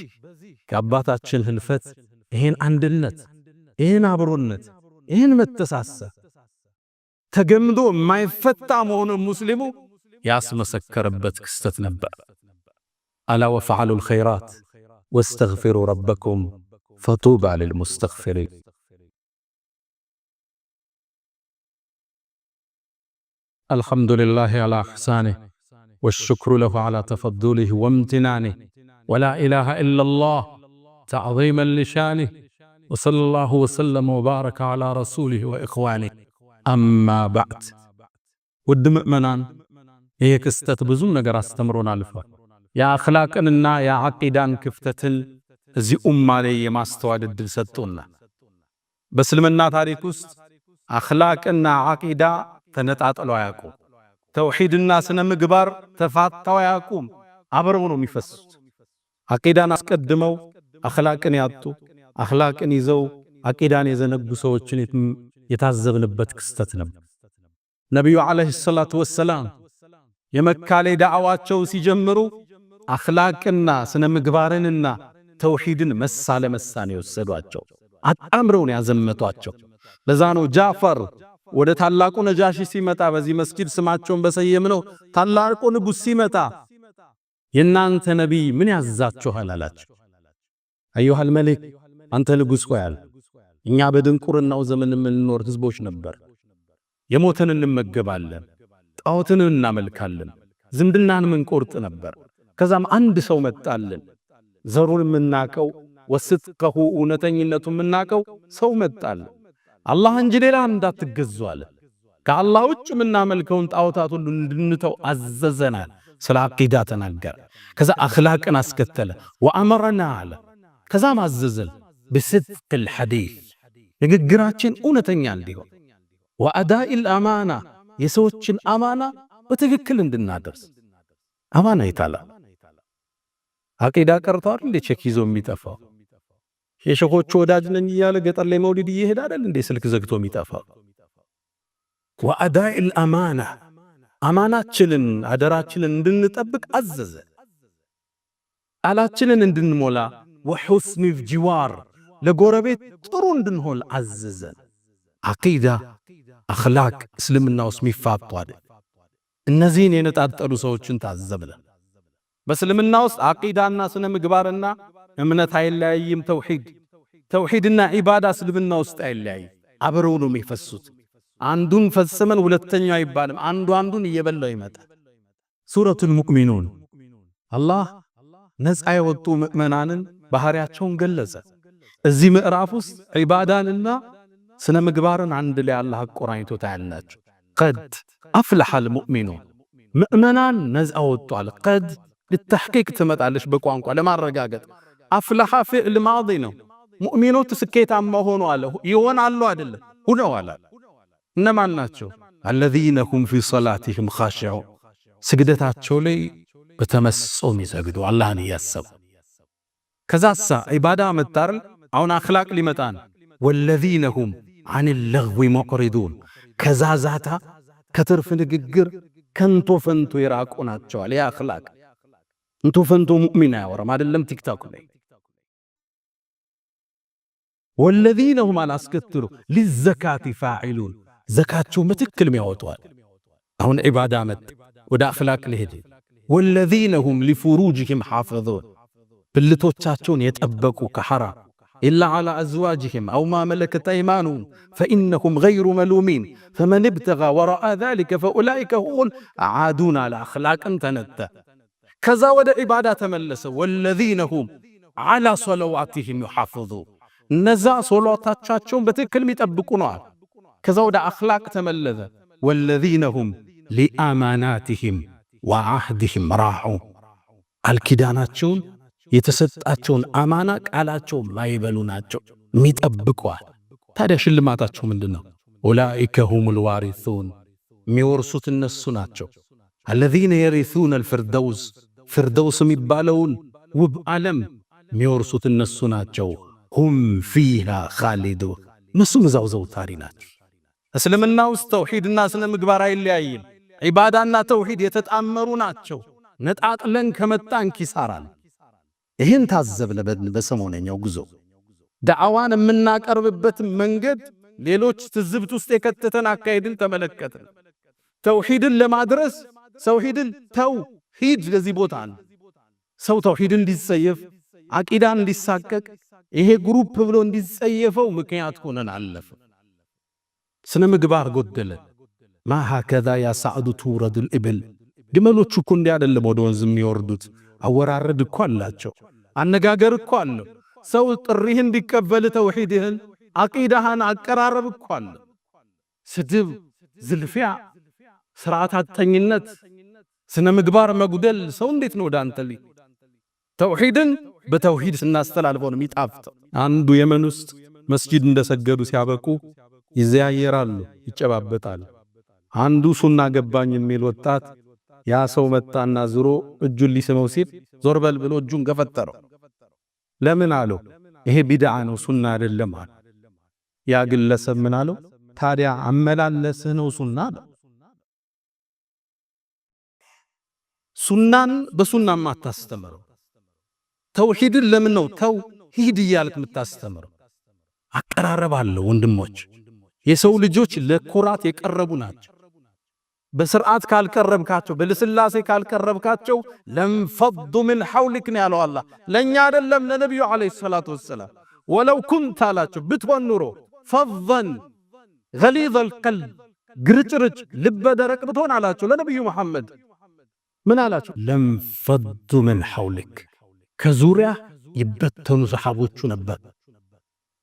[SPEAKER 1] ከአባታችን ህልፈት ይሄን አንድነት፣ ይሄን አብሮነት፣ ይሄን መተሳሰብ ተገምዶ የማይፈታ መሆኑን ሙስሊሙ ያስመሰከረበት ክስተት ነበር። አላ ወፈዐሉል ኸይራት ወስተግፊሩ ረበኩም ፈጡባ ሊልሙስተግፊሪን። አልሐምዱሊላሂ ዐላ ኢሕሳኒህ ወሽክሩ ለሁ ዐላ ተፈዱሊህ ወምትናኒህ ወላ ኢላሃ ኢለላህ ተዕዚመን ሊሻኒህ ወሰለላሁ ወሰለመ ወባረከ ዐላ ረሱሊህ ወኢኽዋኒህ። አማ ባዕድ። ውድ ምእመናን፣ ይህ ክስተት ብዙ ነገር አስተምሮን አልፏል። የአኽላቅንና የዓቂዳን ክፍተትን እዚህ ኡማ ላይ የማስተዋል ዕድል ሰጥቶና በእስልምና ታሪክ ውስጥ አኽላቅና ዓቂዳ ተነጣጥለው አያውቁም። ተውሂድና ስነ ምግባር ተፋታው አያውቁም። አብረው ነው የሚፈሱት። ዓቂዳን አስቀድመው አኽላቅን ያጡ፣ አኽላቅን ይዘው ዓቂዳን የዘነጉ ሰዎችን የታዘብንበት ክስተት ነው። ነቢዩ ዓለይሂ ሰላቱ ወሰላም የመካ ላይ ዳዕዋቸው ሲጀምሩ አኽላቅና ስነ ምግባርንና ተውሂድን መሳ ለመሳ ነው የወሰዷቸው። አጣምረውን ያዘመቷቸው። ለዛ ነው ጃፈር ወደ ታላቁ ነጃሺ ሲመጣ በዚህ መስጊድ ስማቸውን በሰየምነው ታላቁ ንጉስ ሲመጣ የናንተ ነብይ ምን ያዛችኋል አላቸው። አዩሃል መሊክ አንተ ንጉስ ሆይ አለ፣ እኛ በድንቁርናው ዘመን የምንኖር ህዝቦች ነበር። የሞተን እንመገባለን፣ ጣዖትን እናመልካለን፣ ዝምድናን ምንቆርጥ ነበር። ከዛም አንድ ሰው መጣልን፣ ዘሩን የምናቀው ወስጥቀሁ እውነተኝነቱ የምናቀው ሰው መጣልን። አላህ እንጂ ሌላ እንዳትገዙ አለ። ከአላህ ውጭ የምናመልከውን ጣዖታት ሁሉ እንድንተው አዘዘናል። ስለ አቂዳ ተናገረ። ከዛ አኽላቅን አስከተለ። ወአመረና አለ። ከዛም አዘዘን በስድቅል ሐዲስ ንግግራችን እውነተኛ እንዲሆን፣ ወአዳኢል አማና የሰዎችን አማና በትክክል እንድናደርስ። አማና ይታላ አቂዳ ቀርቷል እንዴ ቼክ ይዞ የሚጠፋው? የሸኾቹ ወዳጅ ነኝ እያለ ገጠር ላይ መውሊድ እየሄደ አይደል እንዴ ስልክ ዘግቶ የሚጠፋው? ወአዳኢል አማና አማናችንን አደራችንን እንድንጠብቅ አዘዘ። ቃላችንን እንድንሞላ ወሑስኒ ጅዋር ለጎረቤት ጥሩ እንድንሆን አዘዘን። አቂዳ አኽላቅ እስልምና ውስጥ የሚፋጡ አይደል። እነዚህን የነጣጠሉ ሰዎችን ታዘብለን። በእስልምና ውስጥ አቂዳና ስነ ምግባርና እምነት አይለያይም። ተውሂድና ዒባዳ እስልምና ውስጥ አይለያይም፣ አብረው ነው የሚፈሱት። አንዱን ፈጽመን ሁለተኛው አይባልም፣ አንዱን እየበላው ይመጣል። ሱረቱል ሙእሚኑን አላህ ነፃ የወጡ ምእመናንን ባህሪያቸውን ገለጸ። እዚህ ምዕራፍ ውስጥ ዒባዳንና ስነ ምግባርን አንድ ላይ አላህ አቆራኝቶ ታያላችሁ። ቀድ አፍለሐል ሙእሚኑን ምእመናን ነፃ ወጥቷል። ቀድ ልተሕቂቅ ትመጣለች በቋንቋ ለማረጋገጥ። አፍለሐ ፊዕል ማዲ ነው። ሙእሚኖች ስኬታማ ሆኖ አለ ይሆናሉ አይደለም ሁነዋል። እነማን ናቸው? አለዚነ ሁም ፊ ሰላቲሂም ኻሺዑን ስግደታቸው ላይ በተመስጦም ይሰግዱ አላህን እያሰቡ። ከዛሳ ዒባዳ መጣር አሁን አኽላቅ ሊመጣን። ወለዚነ ሁም አን ለግዊ ሙዕሪዱን ከዛዛታ ከትርፍ ንግግር ከንቶ ፈንቶ የራቁ ናቸዋል። ያ አኽላቅ እንቶ ፈንቶ ሙእሚን አያወራም አይደለም ቲክቶክ ላይ። ወለዚነ ሁም አላስከትሉ ሊዘካቲ ፋዒሉን ዘካቸው በትክክል የሚያወጡዋል። አሁን ዒባዳ መጥ ወደ አኽላቅ ልሄድ። ወለዚነ ሁም ሊፉሩጅሂም ሓፊዙን ብልቶቻቸውን የጠበቁ ከሐራም ኢላ ዓላ አዝዋጅሂም አው ማ መለከት አይማኑሁም ፈኢነሁም ገይሩ መሉሚን ፈመን ብተጋ ወረአ ዛሊከ ፈኡላኢከ ሁሙል ዓዱን አለ። አኽላቅን ተነተ። ከዛ ወደ ዒባዳ ተመለሰ። ወለዚነ ሁም ዓላ ሰለዋቲሂም ዩሓፊዙን እነዛ ሶላታቸውን በትክክል የሚጠብቁ ነዋል። ከዛ ወደ አኽላቅ ተመለሰ። ወለዚነ ሁም ሊአማናቲሂም ወዓህዲሂም ራዑን አልኪዳናቸውን የተሰጣቸውን አማና ቃላቸውን ማይበሉ ናቸው የሚጠብቁዋል። ታዲያ ሽልማታቸው ምንድነው? ኡላኢከ ሁሙል ዋሪሱን የሚወርሱት እነሱ ናቸው። አለዚነ የሪሱነ አልፊርደውስ ፊርደውስ የሚባለውን ውብ ዓለም የሚወርሱት እነሱ ናቸው። ሁም ፊሃ ኻሊዱን እነሱም እዛው ዘውታሪ ናቸው። እስልምና ውስጥ ተውሂድና ስነ ምግባር አይለያይም። ዒባዳና ተውሂድ የተጣመሩ ናቸው። ነጣጥለን ከመጣን ኪሳራን። ይህን ታዘብነ በሰሞነኛው ጉዞ ዳዕዋን የምናቀርብበት መንገድ ሌሎች ትዝብት ውስጥ የከተተን አካሄድን ተመለከትን። ተውሂድን ለማድረስ ተውሂድን ተውሂድ ለዚህ ቦታ ነው። ሰው ተውሂድን እንዲጸየፍ አቂዳን እንዲሳቀቅ ይሄ ግሩፕ ብሎ እንዲጸየፈው ምክንያት ሆነን አለፈ። ስነ ምግባር ጎደለ። ማ ሃከዛ ያ ሰዕዱ ትውረዱል ኢብል ግመሎቹ እኮ እንዲህ አይደለም ወደ ወንዝ የሚወርዱት። አወራረድ እኮ አላቸው፣ አነጋገር እኮ አለው። ሰው ጥሪህ እንዲቀበል ተውሂድህን አቂዳህን አቀራረብ እኮ አለ። ስድብ፣ ዝልፊያ፣ ስርዓት አጥተኝነት፣ ስነ ምግባር መጉደል ሰው እንዴት ነው ወደ አንተ ሊ ተውሂድን በተውሂድ ስናስተላልፈው ነው የሚጣፍጠው። አንዱ የመን ውስጥ መስጂድ እንደሰገዱ ሲያበቁ ይዘያየራሉ፣ ይጨባበጣሉ። አንዱ ሱና ገባኝ የሚል ወጣት ያ ሰው መጣና ዝሮ እጁን ሊስመው ሲል ዞር በል ብሎ እጁን ገፈጠረው። ለምን አለው? ይሄ ቢድዓ ነው ሱና አይደለም አለ። ያ ግለሰብ ምን አለው? ታዲያ አመላለስህ ነው ሱና አለው። ሱናን በሱናም አታስተምረው። ተውሂድን ለምን ነው ተውሂድ እያልክ የምታስተምረው? አቀራረብ አለው ወንድሞች። የሰው ልጆች ለኩራት የቀረቡ ናቸው። በስርዓት ካልቀረብካቸው፣ በልስላሴ ካልቀረብካቸው ለንፈዱ ምን ሐውሊክ ነው ያለው አላህ። ለእኛ አይደለም ለነቢዩ ዓለይሂ ሰላቱ ወሰላም። ወለው ኩንት አላቸው ብትሆን ኑሮ ፈዘን ገሊዘል ቀልብ ግርጭርጭ ልበ ደረቅ ብትሆን አላቸው ለነቢዩ መሐመድ ምን አላቸው? ለንፈዱ ምን ሐውሊክ ከዙሪያ ይበተኑ ሰሓቦቹ ነበር።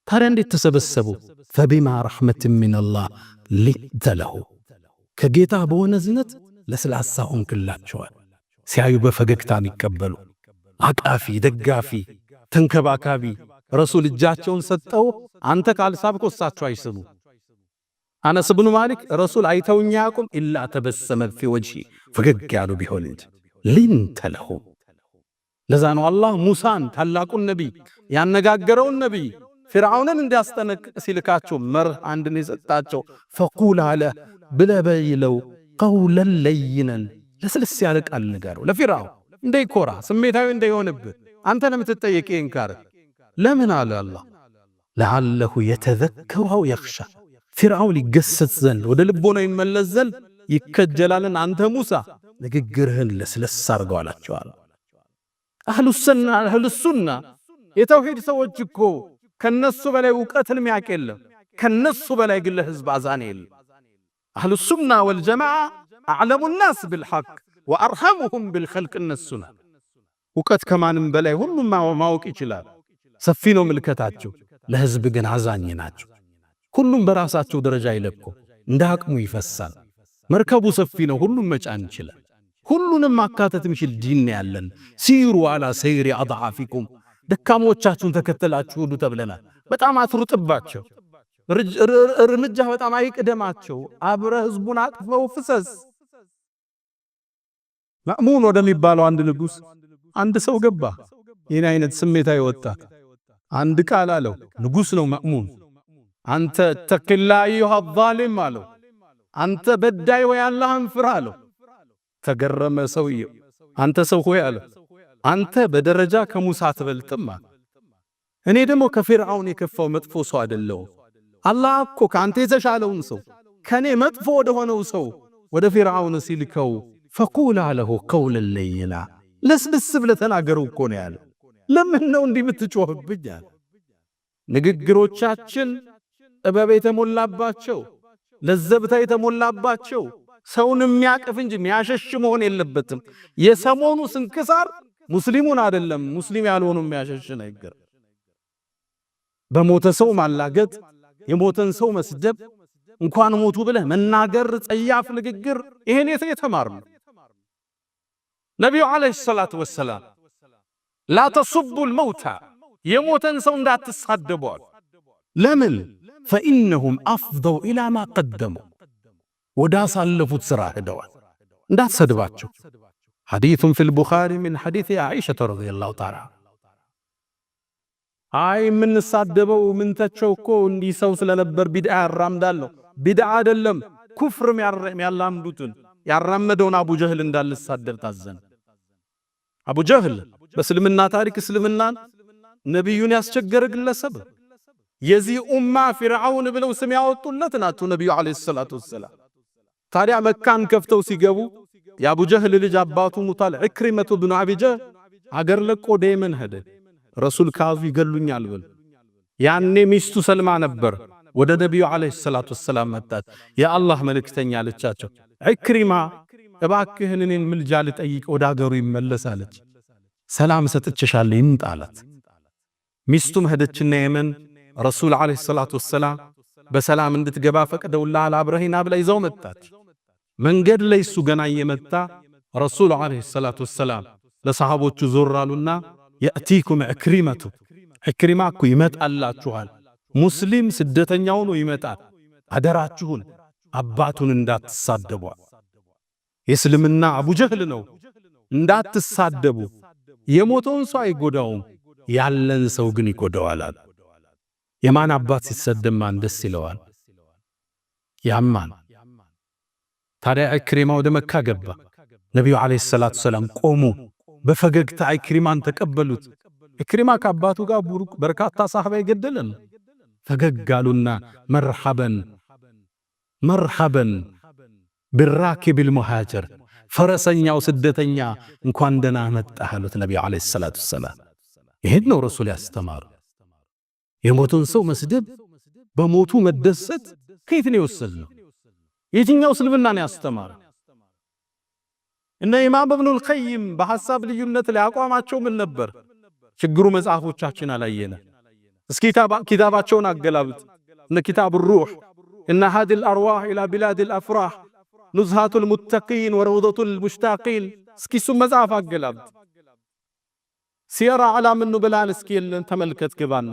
[SPEAKER 1] ታዲያ እንዴት ተሰበሰቡ? ፈቢማ ረሕመትን ሚነላህ ሊንተ ለሁ ከጌታ በሆነ ዝነት ለስላሳ ሆንክላቸዋል። ሲያዩ በፈገግታ የሚቀበሉ አቃፊ፣ ደጋፊ፣ ተንከባካቢ። ረሱል እጃቸውን ሰጠው አንተ ካልሳብኮ እሳቸው አይስቡ። አነስ ብኑ ማሊክ ረሱል አይተውኛ ያቁም ኢላ ተበሰመ ፊ ወጅሂ ፈገግ ያሉ ቢሆን እንጂ ሊንተ ለሁ። ለዛ ነው አላህ ሙሳን ታላቁን ነቢይ ያነጋገረውን ነቢይ ፊርዓውንን እንዲያስጠነቅቅ ሲልካቸው መርህ አንድን የሰጣቸው ፈቁል አለ ብለህ በይለው ቀውለን ለይነን ለስልስ ያለ ቃል ንገረው ለፊርዓውን እንዳይኮራ ስሜታዊ እንዳይሆንብህ አንተ ለምትጠየቅ ይንካር ለምን አለ አላህ ለዓለሁ የተዘከሩ አው የኽሻ ፊርዓውን ሊገሰጽ ዘንድ ወደ ልቦናው ይመለስ ዘንድ ይከጀላልን አንተ ሙሳ ንግግርህን ለስለስ አድርገው አላቸዋል። አህሉ ሱና የተውሂድ ሰዎች እኮ ከነሱ በላይ ዕውቀትን የሚያውቅ የለም። ከነሱ በላይ ግን ለህዝብ አዛን የለም። አህሉ ሱና ወልጀማዓ አዕለሙ ናስ ቢልሐቅ ወአርሐሙሁም ቢልኸልቅ እነሱና ዕውቀት ከማንም በላይ ሁሉም ማወቅ ይችላል። ሰፊ ነው ምልከታቸው፣ ለህዝብ ግን አዛኝ ናቸው። ሁሉም በራሳቸው ደረጃ ይለቁ፣ እንደ አቅሙ ይፈሳል። መርከቡ ሰፊ ነው፣ ሁሉም መጫን ይችላል። ሁሉንም ማካተት የሚችል ዲን ያለን ሲሩ አላ ሰይሪ አድዓፊኩም ደካሞቻችሁን ተከተላችሁ ሁሉ ተብለናል። በጣም አትሩጥባቸው፣ እርምጃ በጣም አይቅደማቸው። አብረ ህዝቡን አቅፈው ፍሰስ። ማእሙን ወደሚባለው አንድ ንጉስ አንድ ሰው ገባ። ይህን አይነት ስሜታዊ ወጣት አንድ ቃል አለው። ንጉስ ነው ማእሙን። አንተ ተቅላ አዩሃ ዛሊም አለው። አንተ በዳይ ወይ አላህን ፍራ አለው። ተገረመ ሰውየው። አንተ ሰው ሆይ አለ አንተ በደረጃ ከሙሳ አትበልጥም። እኔ ደግሞ ከፊርዓውን የከፋው መጥፎ ሰው አይደለሁ። አላህ እኮ ካንተ የተሻለውን ሰው ከኔ መጥፎ ወደ ሆነው ሰው ወደ ፊርዓውን ሲልከው ፈቁላ ለሁ ቀውለን ለይና ለስልስ ብለህ ተናገረው እኮ ነው ያለ። ለምን ነው እንዲህ የምትጮህብኝ? ንግግሮቻችን ጥበብ የተሞላባቸው ለዘብታ የተሞላባቸው ሰውን የሚያቅፍ እንጂ የሚያሸሽ መሆን የለበትም። የሰሞኑ ስንክሳር ሙስሊሙን አይደለም ሙስሊም ያልሆኑ የሚያሸሽ ነገር። በሞተ ሰው ማላገጥ፣ የሞተን ሰው መስደብ፣ እንኳን ሞቱ ብለህ መናገር፣ ጸያፍ ንግግር ይሄን የተማርነው ነብዩ አለይሂ ሰላቱ ወሰላም ላ ተሱቡል መውታ የሞተን ሰው እንዳትሳደቡ። ለምን? ፈኢነሁም አፍደው ኢላ ማ ቀደሙ ወዳ ሳለፉት ስራ ሄደዋል። እንዳትሰድባቸው። ሐዲሱን ፊል ቡኻሪ ሚን ሐዲስ ዓኢሻ ረዲየላሁ ተዓላ አይ የምንሳደበው ምንተቸው እኮ እንዲህ ሰው ስለነበር ቢድዓ ያራምዳለሁ። ቢድዓ አይደለም ኩፍር ያላምዱትን ያራመደውን አቡ ጀህል እንዳልሳደብ ታዘን። አቡ ጀህል በእስልምና ታሪክ እስልምናን ነቢዩን ያስቸገረ ግለሰብ የዚህ ኡማ ፊርዓውን ብለው ስም ያወጡለት ናቸው ነቢዩ ዓለይሂ ሰላቱ ወሰላም። ታዲያ መካን ከፍተው ሲገቡ የአቡ ጀህል ልጅ አባቱ ሙታል ኢክሪመቱ ብኑ አቢ ጀህል አገር ለቆ ደየመን ሄደ። ረሱል ካዙ ይገሉኛል ብሎ ያኔ ሚስቱ ሰልማ ነበር። ወደ ነቢዩ ዓለይሂ ሰላቱ ወሰላም መጣች። የአላህ መልእክተኛ አለቻቸው ኢክሪማ እባክህን እኔን ምልጃ ልጠይቅ ወደ አገሩ ይመለሳለች። ሰላም ሰጥቼሻለሁ ይምጣ አላት። ሚስቱም ሄደችና የመን ረሱል ዓለይሂ ሰላቱ ወሰላም በሰላም እንድትገባ ፈቅደውልሃል አብረሂና ብላ ይዘው መጣች። መንገድ ላይ እሱ ገና እየመጣ ረሱል ዓለይሂ ሰላቱ ወሰላም ለሰሃቦቹ ዞር አሉና የእቲኩም ኢክሪመቱ ኢክሪማ እኮ ይመጣላችኋል። ሙስሊም ስደተኛው ነው ይመጣል። አደራችሁን አባቱን እንዳትሳደቡ። የእስልምና አቡ ጀህል ነው እንዳትሳደቡ። የሞተውን ሰው አይጎዳውም፣ ያለን ሰው ግን ይጎዳዋል። የማን አባት ሲሰደብ ማን ደስ ይለዋል? ያማን። ታዲያ ኢክሪማ ወደ መካ ገባ። ነቢዩ ዓለይሂ ሰላቱ ወሰላም ቆሙ። በፈገግታ ኢክሪማን ተቀበሉት። ኢክሪማ ከአባቱ ጋር ቡሩክ በርካታ ሰሃባ ይገደልን። ፈገግ አሉና መርሐበን መርሐበን ቢራኪብል ሙሃጅር ፈረሰኛው ስደተኛ እንኳን ደህና መጣህ አሉት ነብዩ አለይሂ ሰላቱ ወሰላም። ይሄን ነው ረሱል ያስተማሩ። የሞቱን ሰው መስደብ፣ በሞቱ መደሰት ከየት ነው የወሰድነው? የትኛው እስልምና ነው ያስተማረ? እነ ኢማም ኢብኑል ቀይም በሐሳብ ልዩነት ላይ አቋማቸው ምን ነበር? ችግሩ መጽሐፎቻችን አላየነ። እስኪ ኪታባቸውን አገላብጥ። እነ ኪታብ ሩህ እነ ሃዲል አርዋህ ኢላ ቢላዲል አፍራህ ኑዝሃቱል ሙተቂን ወረውደቱል ሙሽታቂን እስኪ እሱም መጽሐፍ አገላብጥ። ሲራ ዓላም ኑብላን እስኪ ተመልከት ግባና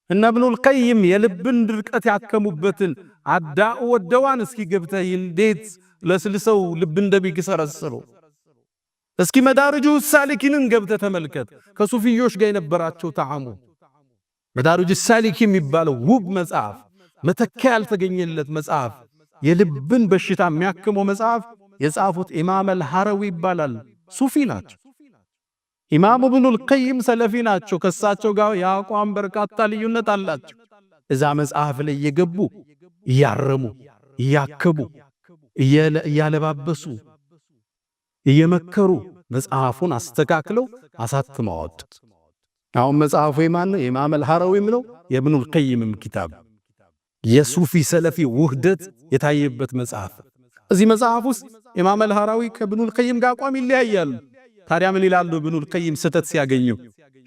[SPEAKER 1] እነ ኢብኑል ቀይም የልብን ድርቀት ያከሙበትን አዳኡ ወደዋን እስኪ ገብተህ እንዴት ለስልሰው ልብ እንደሚገሰረስሩ እስኪ መዳርጁ ሳሊኪንን ገብተህ ተመልከት። ከሱፊዮች ጋር የነበራቸው ተዓሙ መዳርጁ ሳሊኪ የሚባለው ውብ መጽሐፍ፣ መተኪያ ያልተገኘለት መጽሐፍ፣ የልብን በሽታ የሚያክመው መጽሐፍ የጻፉት ኢማም አልሐረዊ ይባላል። ሱፊ ናቸው። ኢማም ኢብኑል ቀይም ሰለፊ ናቸው። ከሳቸው ጋር የአቋም በርካታ ልዩነት አላቸው። እዛ መጽሐፍ ላይ እየገቡ እያረሙ እያከቡ እያለባበሱ እየመከሩ መጽሐፉን አስተካክለው አሳትመው አወጡት። አሁን መጽሐፉ የማን ነው? የኢማም አልሐረዊም ነው የኢብኑል ቀይምም ኪታብ። የሱፊ ሰለፊ ውህደት የታየበት መጽሐፍ። እዚህ መጽሐፍ ውስጥ ኢማም አልሐረዊ ከኢብኑል ቀይም ጋር አቋም ይለያያሉ። ታዲያ ምን ይላሉ? ኢብኑል ቀይም ስተት ሲያገኙ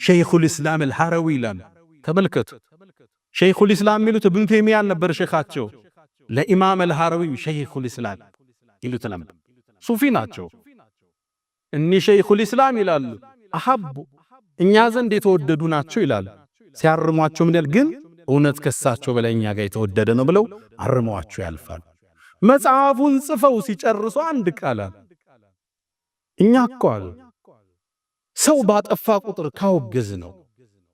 [SPEAKER 1] ሸይኹል ኢስላም አልሐረዊ ይላሉ። ተመልከቱ። ሸይኹል ኢስላም የሚሉት ኢብኑ ተይሚያን ነበር ሸኻቸው። ለኢማም አልሐረዊ ሸይኹል ኢስላም ይሉት ነበር። ሱፊ ናቸው። እኒ ሸይኹል ኢስላም ይላሉ አሐቡ እኛ ዘንድ የተወደዱ ናቸው ይላሉ። ሲያርሟቸው ምን ያል ግን እውነት ከሳቸው በላይ እኛ ጋር የተወደደ ነው ብለው አርመዋቸው ያልፋሉ። መጽሐፉን ጽፈው ሲጨርሱ አንድ ቃል እኛ እኮ አሉ ሰው ባጠፋ ቁጥር ካወገዝ ነው፣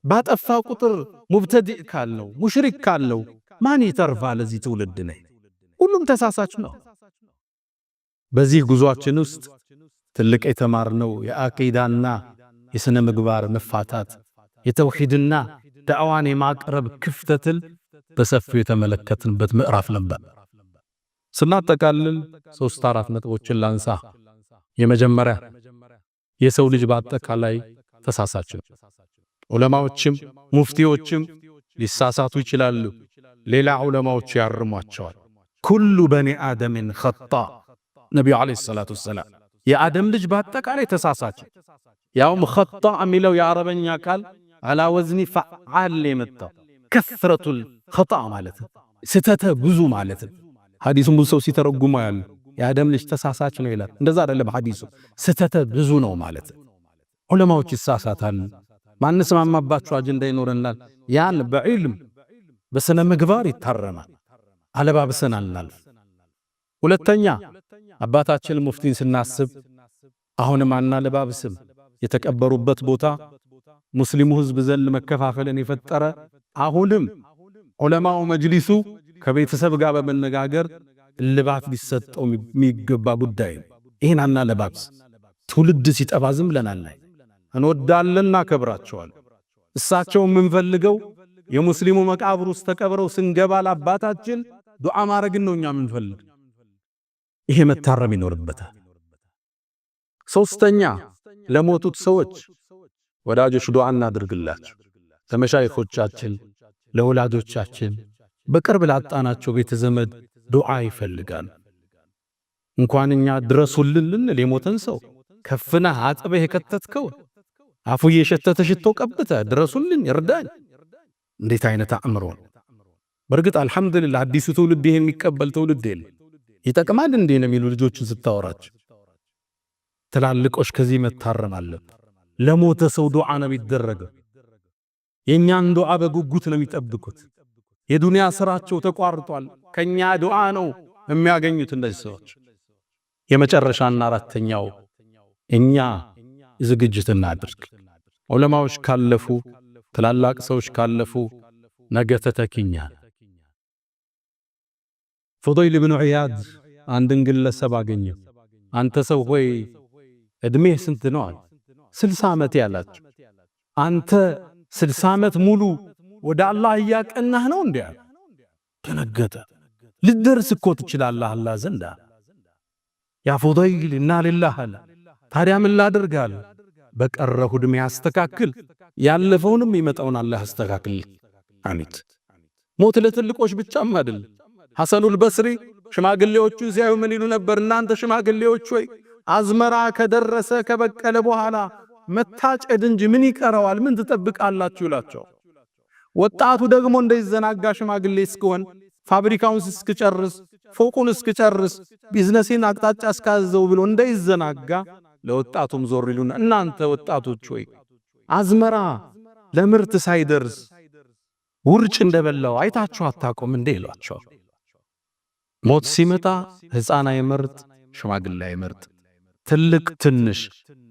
[SPEAKER 1] ባጠፋ ቁጥር ሙብተዲዕ ካልነው፣ ሙሽሪክ ካልነው ማን ይተርፋል? ለዚህ ትውልድ ነው ሁሉም ተሳሳች ነው። በዚህ ጉዟችን ውስጥ ትልቅ የተማርነው የአቂዳና የሥነ ምግባር መፋታት፣ የተውሂድና ዳዕዋን የማቅረብ ክፍተትን በሰፊው የተመለከትንበት ምዕራፍ ነበር። ስናጠቃልል 3-4 ነጥቦችን ላንሳ። የመጀመሪያ የሰው ልጅ በአጠቃላይ ተሳሳች ነው። ዑለማዎችም ሙፍቲዎችም ሊሳሳቱ ይችላሉ። ሌላ ዑለማዎች ያርሟቸዋል። ኩሉ በኒ አደምን ኸጣ ነቢዩ ዓለይሂ ሰላቱ ወሰላም የአደም ልጅ በአጠቃላይ ተሳሳች። ያውም ኸጣ የሚለው የአረበኛ ቃል አላ ወዝኒ ፈዓል የመጣው ከስረቱል ኸጣ ማለት ስተተ ብዙ ማለት። ሐዲሱን ብዙ ሰው ሲተረጉማ ያለ የአደም ልጅ ተሳሳች ነው ይላል። እንደዛ አይደለም ሐዲሱ፣ ስተተ ብዙ ነው ማለት። ዑለማዎች ይሳሳታሉ። ማንስማማባቸው አጀንዳ ይኖረናል። ያን በዕልም በስነ ምግባር ይታረማል። አለባብሰን አልናልፍ። ሁለተኛ አባታችን ሙፍቲን ስናስብ አሁንም አናለባብስም። የተቀበሩበት ቦታ ሙስሊሙ ህዝብ ዘንድ መከፋፈልን የፈጠረ አሁንም ዑለማው መጅሊሱ ከቤተሰብ ጋር በመነጋገር ልባት ሊሰጠው የሚገባ ጉዳይ ነው። ይሄን አናለባብስ። ትውልድ ሲጠፋ ዝም ብለናል። እንወዳለን፣ እናከብራቸዋል። እሳቸው የምንፈልገው የሙስሊሙ መቃብር ውስጥ ተቀብረው ስንገባ ለአባታችን ዱዓ ማድረግን ነው እኛ የምንፈልግ። ይሄ መታረም ይኖርበታል። ሶስተኛ ለሞቱት ሰዎች ወዳጆች ዱዓ እናድርግላቸው። ለመሻይኾቻችን፣ ለወላጆቻችን፣ በቅርብ ላጣናቸው ቤተ ዘመድ ዱዓ ይፈልጋል። እንኳን እኛ ድረሱልን ልንል የሞተን ሰው ከፍነህ አጥበህ የከተትከው አፉ የሸተተ ሽቶ ቀብተህ ድረሱልን ይርዳኝ፣ እንዴት አይነት አእምሮ ነው! በርግጥ አልሐምዱሊላህ አዲሱ ትውልድ ይሄን የሚቀበል ትውልድ የለም። ይጠቅማል እንዴ ነው የሚሉ ልጆችን ስታወራቸው። ትላልቆች ከዚህ መታረም አለበት። ለሞተ ሰው ዱዓ ነው የሚደረገው። የኛን ዱዓ በጉጉት ነው የሚጠብቁት። የዱንያ ስራቸው ተቋርጧል። ከኛ ዱዓ ነው የሚያገኙት እነዚህ ሰዎች። የመጨረሻና አራተኛው እኛ ዝግጅት እናድርግ። ዑለማዎች ካለፉ፣ ትላላቅ ሰዎች ካለፉ ነገ ተተኪኛ። ፉደይል ኢብኑ ዒያድ አንድን ግለሰብ አገኘው። አንተ ሰው ሆይ እድሜህ ስንት ነው አለ። 60 ዓመት ያላችሁ። አንተ 60 ዓመት ሙሉ ወደ አላህ እያቀናህ ነው እንዴ? ደነገጠ። ልደርስ እኮ ትችላለህ አላህ ዘንዳ። ያ ፉደይል ኢና ሊላህ አለ። ታዲያ ምን ላድርጋል? በቀረሁ ዕድሜ አስተካክል፣ ያለፈውንም ይመጣውን አላህ አስተካክል። አሚት ሞት ለትልቆች ብቻም አይደል። ሐሰኑል በስሪ ሽማግሌዎቹ ሲያዩ ምን ይሉ ነበር? እናንተ ሽማግሌዎች ሆይ አዝመራ ከደረሰ ከበቀለ በኋላ መታጨድ እንጂ ምን ይቀረዋል? ምን ትጠብቃላችሁ ይላቸው። ወጣቱ ደግሞ እንዳይዘናጋ ሽማግሌ እስከሆን ፋብሪካውን እስክጨርስ ፎቁን እስክጨርስ ቢዝነሴን አቅጣጫ እስካዘው ብሎ እንዳይዘናጋ ለወጣቱም ዞር ይሉና እናንተ ወጣቶች ሆይ አዝመራ ለምርት ሳይደርስ ውርጭ እንደበላው አይታችሁ አታውቁም እንዴ ይሏቸው። ሞት ሲመጣ ሕፃን አይመርጥ፣ ሽማግሌ አይመርጥ፣ ትልቅ ትንሽ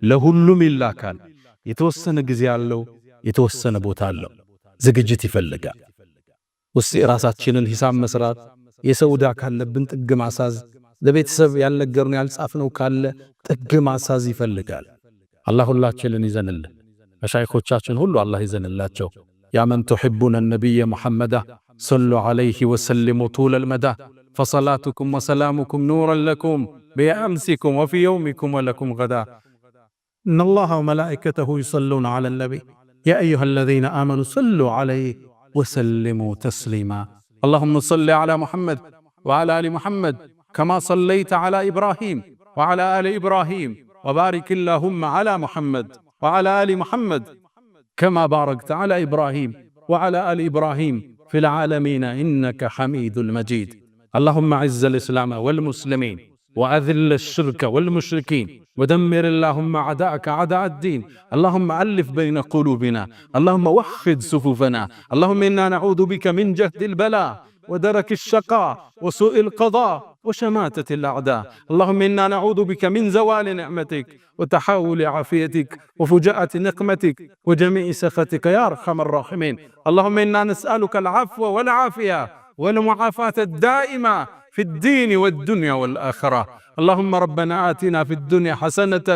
[SPEAKER 1] ለሁሉም ይላካል። የተወሰነ ጊዜ አለው፣ የተወሰነ ቦታ አለው። ዝግጅት ይፈልጋል። ውስጥ ራሳችንን ሂሳብ መስራት፣ የሰው ዕዳ ካለብን ጥግ ማሳዝ፣ ለቤተሰብ ያልነገርነው ያልጻፍነው ካለ ጥግ ማሳዝ ይፈልጋል። አላህ ሁላችንን ይዘንልን። መሻይኾቻችን ሁሉ አላህ ይዘንላቸው። ያ መን ትሕቡነ ነቢየ ሙሐመዳ ሰሉ ዐለይሂ ወሰሊሙ ጡለል መዳ ፈሰላቱኩም ወሰላሙኩም ኑረን ለኩም ቢአምሲኩም ወፊ የውሚኩም ወለኩም ገዳ ኢነላሃ ወመላኢከተሁ ዩሰሉነ ዐለን ነቢይ ያ አዩሃለዚነ አመኑ ሰሉ ዐለይሂ ወሰሊሙ ተስሊማ اللهم صل على محمد وعلى آل محمد كما صليت على إبراهيم وعلى آل إبراهيم وبارك اللهم على محمد وعلى آل محمد كما باركت على إبراهيم وعلى آل إبراهيم في العالمين إنك حميد مجيد اللهم أعز الإسلام والمسلمين وأذل الشرك والمشركين ودمر اللهم أعداءك أعداء الدين اللهم ألف بين قلوبنا اللهم وحد صفوفنا اللهم إنا نعوذ بك من جهد البلاء ودرك الشقاء وسوء القضاء وشماتة الأعداء اللهم إنا نعوذ بك من زوال نعمتك وتحول عافيتك وفجاءة نقمتك وجميع سخطك يا أرحم الراحمين اللهم إنا نسألك العفو والعافية والمعافاة الدائمة في الدين والدنيا والآخرة اللهم ربنا آتنا في الدنيا حسنة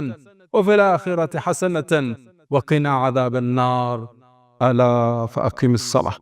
[SPEAKER 1] وفي الآخرة حسنة وقنا عذاب النار ألا فأقم الصلاة